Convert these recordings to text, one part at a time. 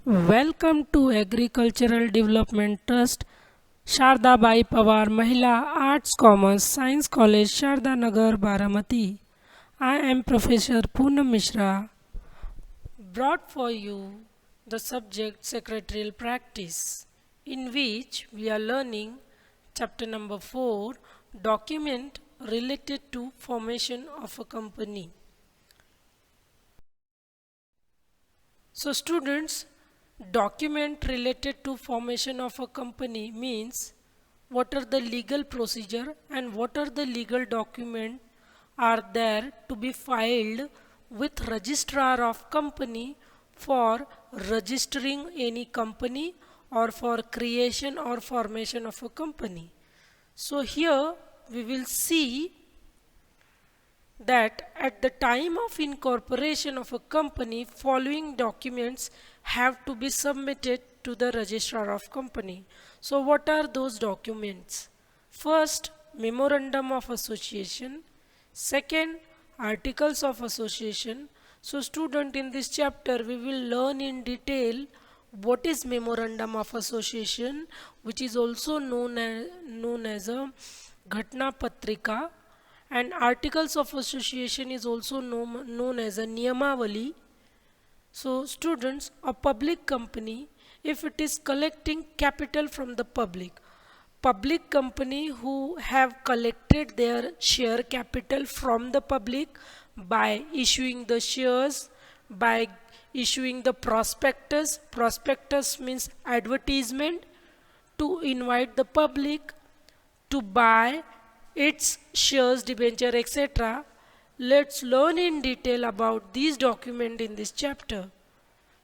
Welcome to Agricultural Development Trust, Sharda Bai Pawar Mahila Arts Commerce Science College, Sharda Nagar, Baramati. I am Professor Poonam Mishra, brought for you the subject Secretarial Practice, in which we are learning chapter number 4, document related to formation of a company. So students, document related to formation of a company means what are the legal procedure and what are the legal document are there to be filed with registrar of company for registering any company or for creation or formation of a company. So here we will see that at the time of incorporation of a company, following documents have to be submitted to the registrar of company. So what are those documents? First, memorandum of association. Second, articles of association. So student, in this chapter we will learn in detail what is memorandum of association, which is also known as a Ghatna Patrika, and articles of association is also known as a Niyamavali. So students, a public company, if it is collecting capital from the public company who have collected their share capital from the public by issuing the shares, by issuing the prospectus means advertisement, to invite the public to buy its shares, debenture, etc. Let's learn in detail about these documents in this chapter.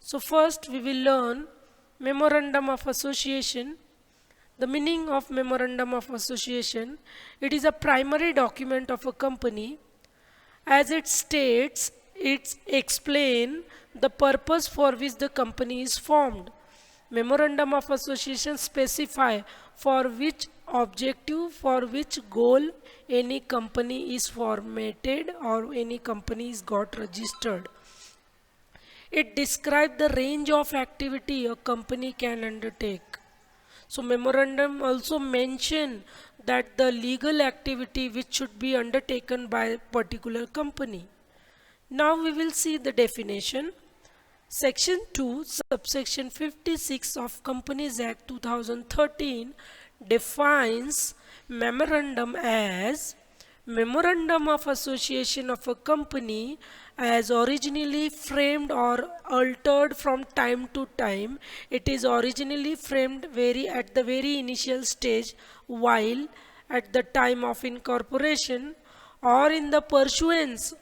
So first we will learn memorandum of association. The meaning of memorandum of association: it is a primary document of a company. As it states, it explains the purpose for which the company is formed. Memorandum of association specify for which objective, for which goal any company is formatted or any company is got registered. It describes the range of activity a company can undertake. So memorandum also mention that the legal activity which should be undertaken by a particular company. Now we will see the definition. Section 2, subsection 56 of Companies Act 2013 defines memorandum as memorandum of association of a company as originally framed or altered from time to time. It is originally framed at the very initial stage, while at the time of incorporation or in the pursuance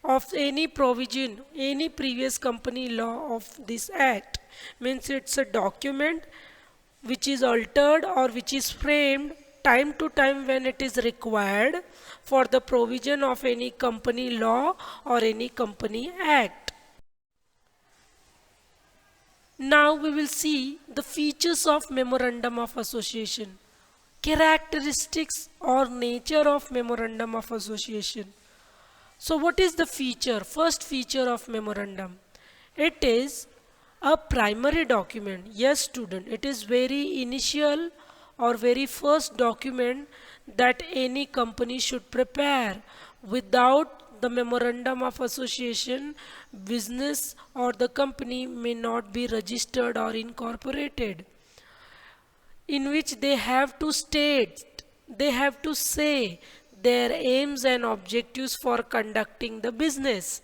of any provision, any previous company law of this act. Means it's a document which is altered or which is framed time to time when it is required for the provision of any company law or any company act. Now we will see the features of memorandum of association, characteristics or nature of memorandum of association. So what is the feature? First feature of memorandum: it is a primary document. Yes student, it is very initial or very first document that any company should prepare. Without the memorandum of association, business or the company may not be registered or incorporated, in which they have to state, they have to say their aims and objectives for conducting the business.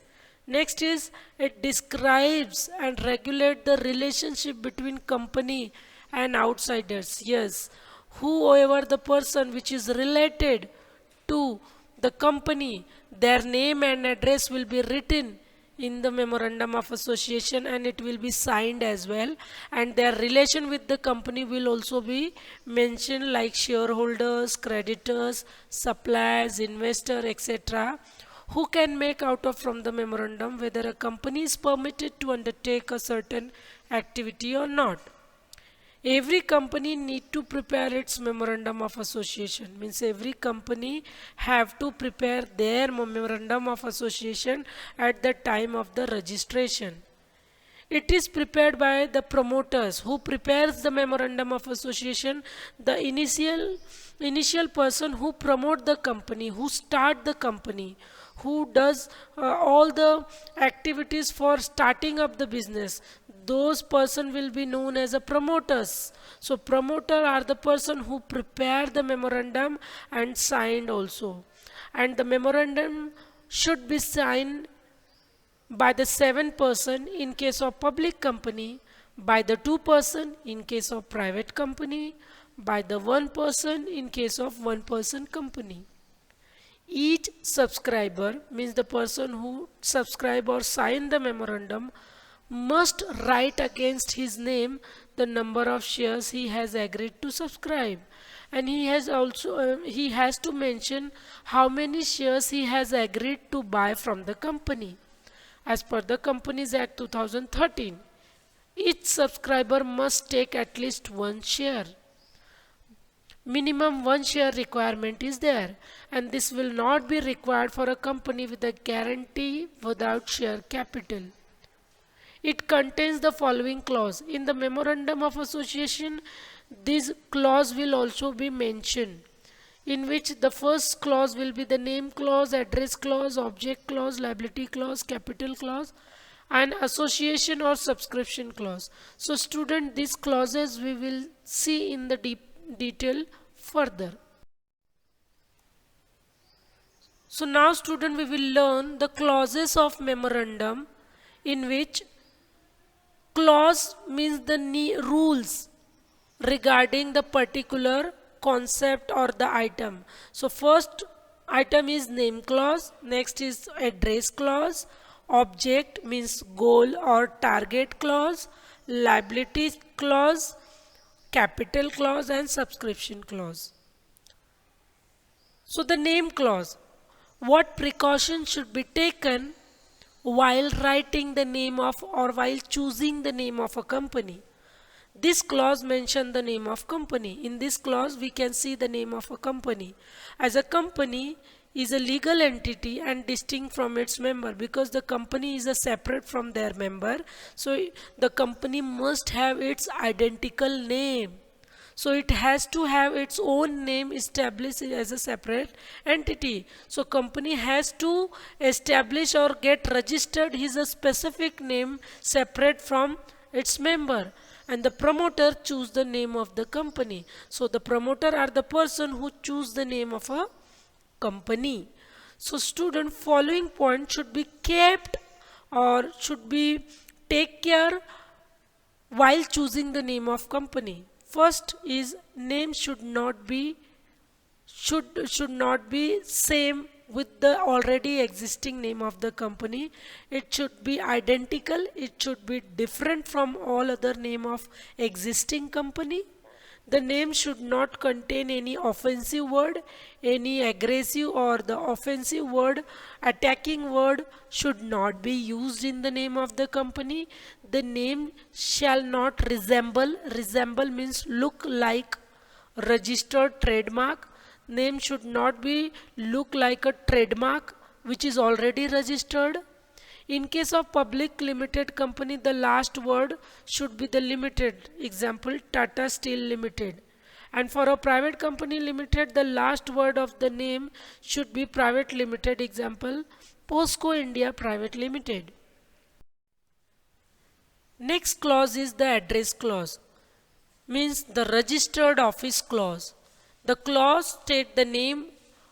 Next is, it describes and regulates the relationship between company and outsiders. Yes, whoever the person which is related to the company, their name and address will be written in the memorandum of association and it will be signed as well, and their relation with the company will also be mentioned, like shareholders, creditors, suppliers, investor, etc., who can make out of from the memorandum whether a company is permitted to undertake a certain activity or not. Every company need to prepare its memorandum of association. Means every company have to prepare their memorandum of association at the time of the registration. It is prepared by the promoters who prepares the memorandum of association, the initial person who promote the company, who start the company, who does all the activities for starting up the business. Those person will be known as a promoters. So promoter are the person who prepare the memorandum and signed also. And the memorandum should be signed by the 7 person in case of public company, by the 2 person in case of private company, by the 1 person in case of 1 person company. Each subscriber, means the person who subscribe or sign the memorandum, must write against his name the number of shares he has agreed to subscribe, and he has to mention how many shares he has agreed to buy from the company. As per the Companies Act 2013, each subscriber must take at least 1 share. Minimum 1 share requirement is there, and this will not be required for a company with a guarantee without share capital. It contains the following clause. In the memorandum of association, this clause will also be mentioned, in which the first clause will be the name clause, address clause, object clause, liability clause, capital clause, and association or subscription clause. So student, these clauses we will see in the detail further. So now student, we will learn the clauses of memorandum, in which clause means the rules regarding the particular concept or the item. So first item is name clause, next is address clause, object means goal or target clause, liability clause, capital clause, and subscription clause. So the name clause, what precautions should be taken while writing the name of or while choosing the name of a company. This clause mentions the name of company. In this clause we can see the name of a company. As a company is a legal entity and distinct from its member, because the company is a separate from their member, so the company must have its identical name. So it has to have its own name established as a separate entity. So company has to establish or get registered his a specific name separate from its member, and the promoter choose the name of the company. So the promoter are the person who choose the name of a company. So student, following point should be kept or should be take care while choosing the name of company. First is name should not be same with the already existing name of the company. It should be identical. It should be different from all other name of existing company. The name should not contain any offensive word, any aggressive or the offensive word, attacking word should not be used in the name of the company. The name shall not resemble means look like registered trademark. Name should not be look like a trademark which is already registered. In case of public limited company, the last word should be the limited. Example, Tata Steel Limited. And for a private company limited, the last word of the name should be private limited. Example, POSCO India Private Limited. Next clause is the address clause, means the registered office clause. The clause states the name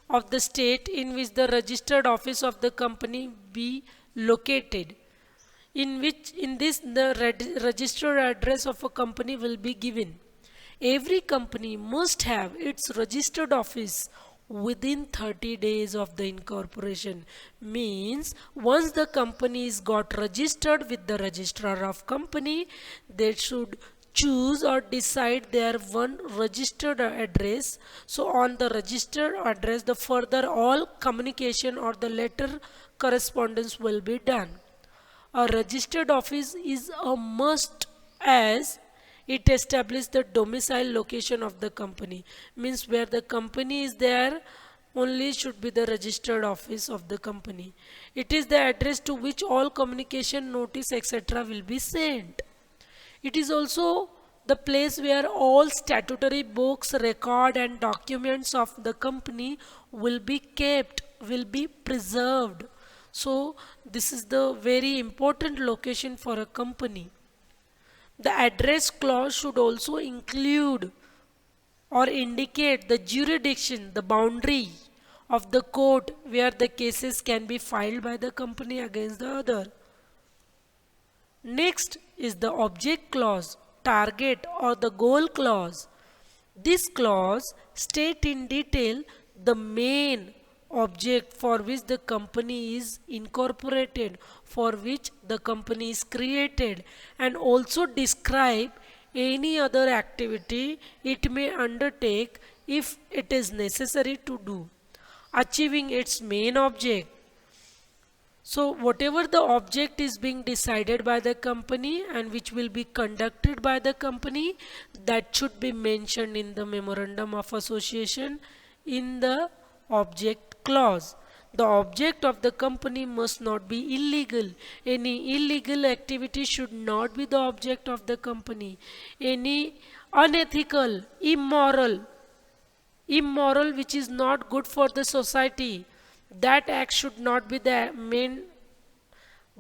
of the state in which the registered office of the company be located, in this the registered address of a company will be given. Every company must have its registered office within 30 days of the incorporation. Means once the company is got registered with the registrar of company, they should choose or decide their one registered address. So on the registered address, the further all communication or the letter correspondence will be done. A registered office is a must, as it establishes the domicile location of the company, means where the company is there, only should be the registered office of the company. It is the address to which all communication, notice, etc. will be sent. It is also the place where all statutory books, record and documents of the company will be kept, will be preserved. So this is the very important location for a company. The address clause should also include or indicate the jurisdiction, the boundary of the court where the cases can be filed by the company against the other. Next is the object clause, target or the goal clause. This clause states in detail the main object for which the company is incorporated, for which the company is created, and also describe any other activity it may undertake if it is necessary to do, achieving its main object. So whatever the object is being decided by the company and which will be conducted by the company, that should be mentioned in the memorandum of association in the object clause. The object of the company must not be illegal. Any illegal activity should not be the object of the company. Any unethical, immoral which is not good for the society, that act should not be the main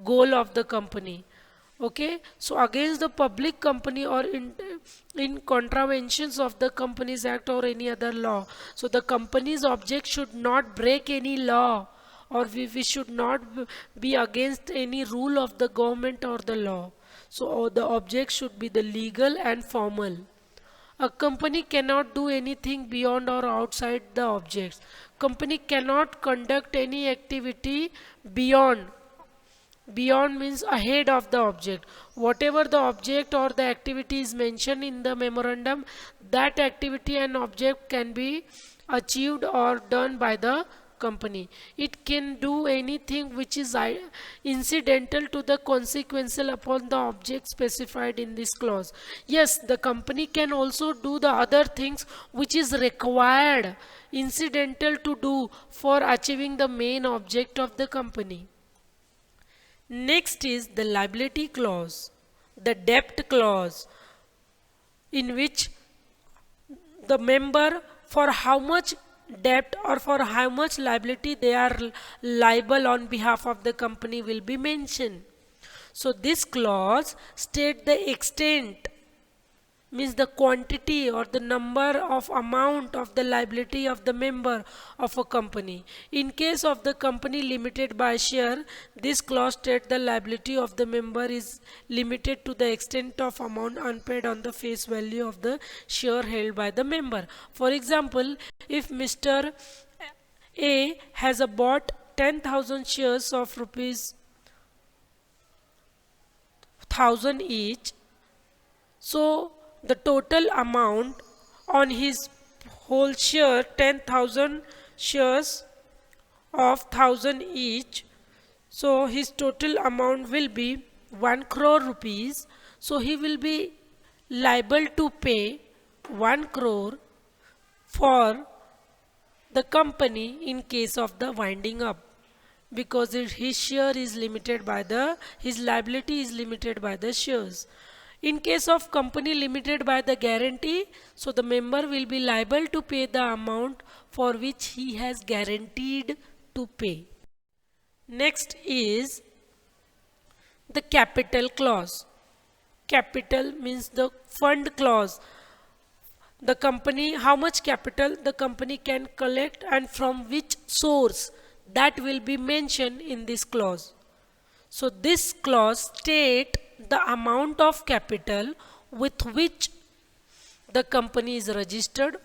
goal of the company. Okay, so against the public company or in contraventions of the Companies Act or any other law, so the company's object should not break any law, or we should not be against any rule of the government or the law. So the object should be the legal and formal. A company cannot do anything beyond or outside the objects. Company cannot conduct any activity beyond. Beyond means ahead of the object. Whatever the object or the activity is mentioned in the memorandum, that activity and object can be achieved or done by the company. It can do anything which is incidental to the consequential upon the object specified in this clause. Yes, the company can also do the other things which is required, incidental to do for achieving the main object of the company. Next is the liability clause, the debt clause, in which the member for how much debt or for how much liability they are liable on behalf of the company will be mentioned. So this clause states the extent, means the quantity or the number of amount of the liability of the member of a company. In case of the company limited by share, this clause states the liability of the member is limited to the extent of amount unpaid on the face value of the share held by the member. For example, if Mr. A has bought 10,000 shares of rupees 1000 each, so the total amount on his whole share, 10,000 shares of 1000 each, so his total amount will be 1 crore rupees. So he will be liable to pay 1 crore for the company in case of the winding up, because his share is limited by his liability is limited by the shares. In case of company limited by the guarantee, so the member will be liable to pay the amount for which he has guaranteed to pay. Next is the capital clause. Capital means the fund clause. The company, how much capital the company can collect and from which source, that will be mentioned in this clause. So this clause states the amount of capital with which the company is registered,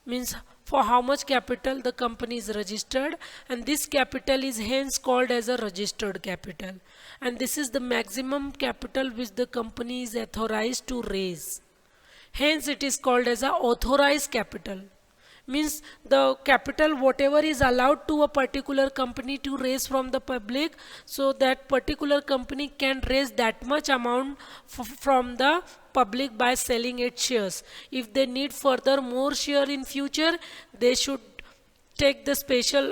means for how much capital the company is registered, and this capital is hence called as a registered capital, and this is the maximum capital which the company is authorized to raise. Hence it is called as a authorized capital. Means the capital whatever is allowed to a particular company to raise from the public, so that particular company can raise that much amount from the public by selling its shares. If they need further more share in future, they should take the special,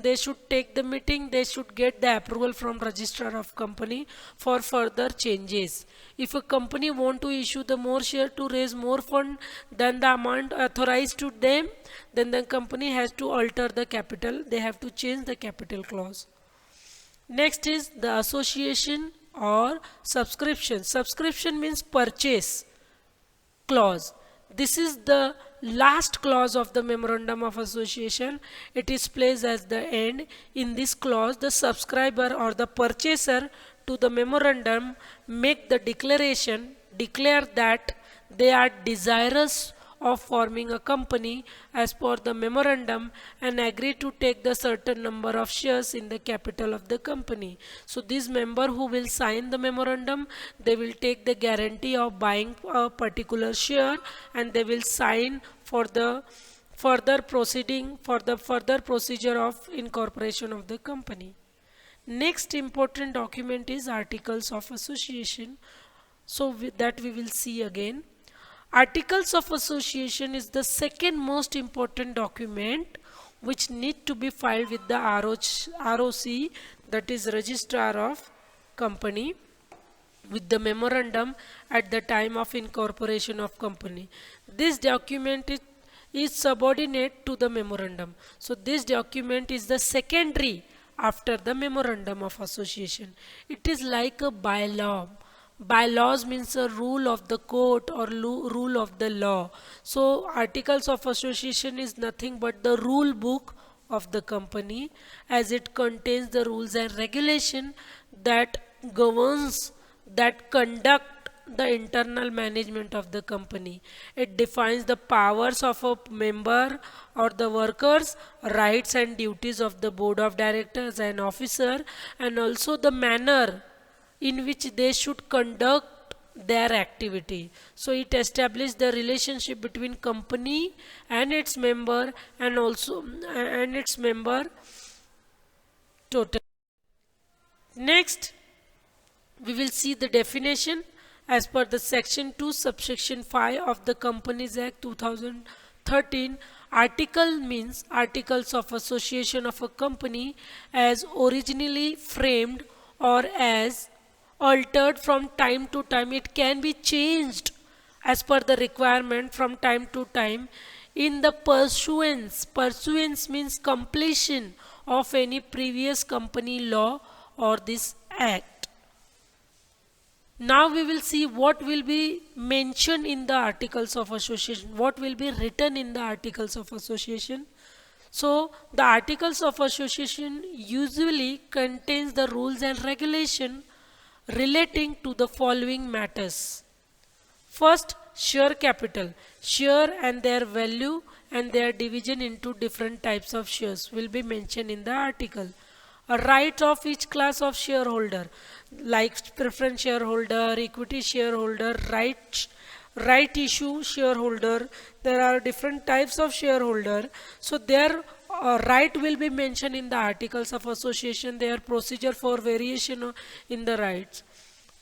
they should take the meeting, they should get the approval from registrar of company for further changes. If a company want to issue the more share to raise more fund than the amount authorized to them, then the company has to alter the capital, they have to change the capital clause. Next is the association or subscription. Subscription means purchase clause. This is the last clause of the memorandum of association. It is placed as the end. In this clause, the subscriber or the purchaser to the memorandum make the declare that they are desirous of forming a company as per the memorandum and agree to take the certain number of shares in the capital of the company. So this member who will sign the memorandum, they will take the guarantee of buying a particular share and they will sign for the further procedure of incorporation of the company. Next important document is Articles of Association. So that we will see again. Articles of Association is the second most important document which need to be filed with the ROC, that is Registrar of Company, with the memorandum at the time of incorporation of company. This document is subordinate to the memorandum. So this document is the secondary after the memorandum of association. It is like a bylaw. Bylaws means a rule of the court or rule of the law. So articles of association is nothing but the rule book of the company, as it contains the rules and regulation that governs, that conduct the internal management of the company. It defines the powers of a member or the workers, rights and duties of the board of directors and officer, and also the manner in which they should conduct their activity. So it establishes the relationship between company and its member and also its member total. Next, we will see the definition as per the section 2 subsection 5 of the Companies Act 2013. Article means articles of association of a company as originally framed or as altered from time to time. It can be changed as per the requirement from time to time in the pursuance. Pursuance means completion of any previous company law or this act. Now we will see what will be mentioned in the articles of association, what will be written in the articles of association. So the articles of association usually contains the rules and regulation relating to the following matters. First, share capital. Share and their value and their division into different types of shares will be mentioned in the article. A right of each class of shareholder, like preference shareholder, equity shareholder, right issue shareholder. There are different types of shareholder. So their right will be mentioned in the articles of association, their procedure for variation in the rights,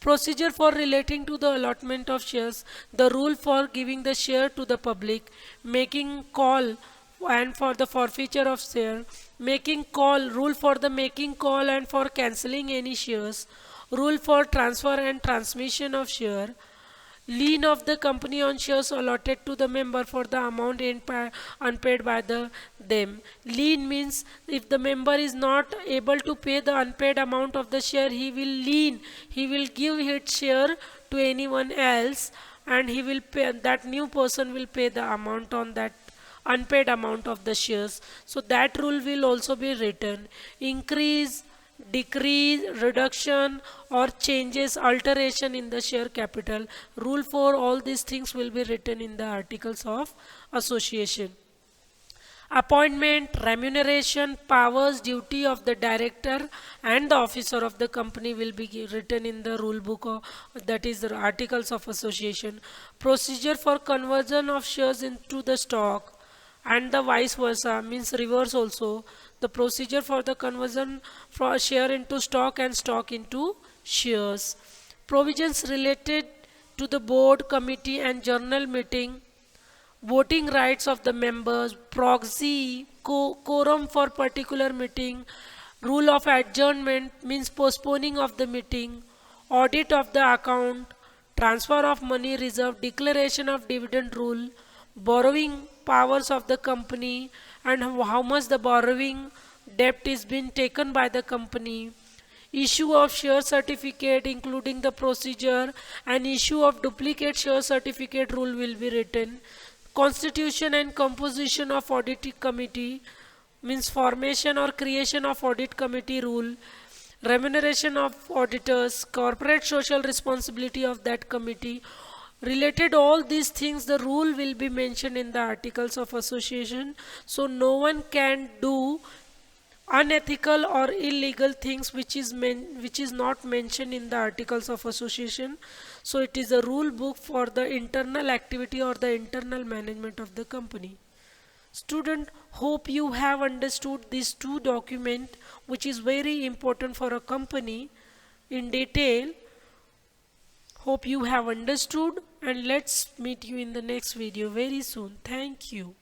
procedure for relating to the allotment of shares, the rule for giving the share to the public, making call and for the forfeiture of share, making call, rule for the making call and for cancelling any shares, rule for transfer and transmission of share, lien of the company on shares allotted to the member for the amount unpaid by them. Lien means if the member is not able to pay the unpaid amount of the share, he will lien. He will give his share to anyone else, and he will pay. That new person will pay the amount on that unpaid amount of the shares. So that rule will also be written. Increase, decrease, reduction or changes, alteration in the share capital. Rule for all these things will be written in the articles of association. Appointment, remuneration, powers, duty of the director and the officer of the company will be written in the rule book, that is the articles of association. Procedure for conversion of shares into the stock and the vice versa, means reverse also. The procedure for the conversion from share into stock and stock into shares. Provisions related to the board, committee and general meeting voting rights of the members, proxy, quorum for particular meeting, rule of adjournment means postponing of the meeting, audit of the account, transfer of money reserve, declaration of dividend rule, borrowing powers of the company and how much the borrowing debt is being taken by the company, issue of share certificate including the procedure, and issue of duplicate share certificate rule will be written. Constitution and composition of audit committee means formation or creation of audit committee rule, remuneration of auditors, corporate social responsibility of that committee. Related all these things, the rule will be mentioned in the articles of association. So no one can do unethical or illegal things which is not mentioned in the articles of association. So it is a rule book for the internal activity or the internal management of the company. Student, hope you have understood these two documents which is very important for a company in detail. Hope you have understood, and let's meet you in the next video very soon. Thank you.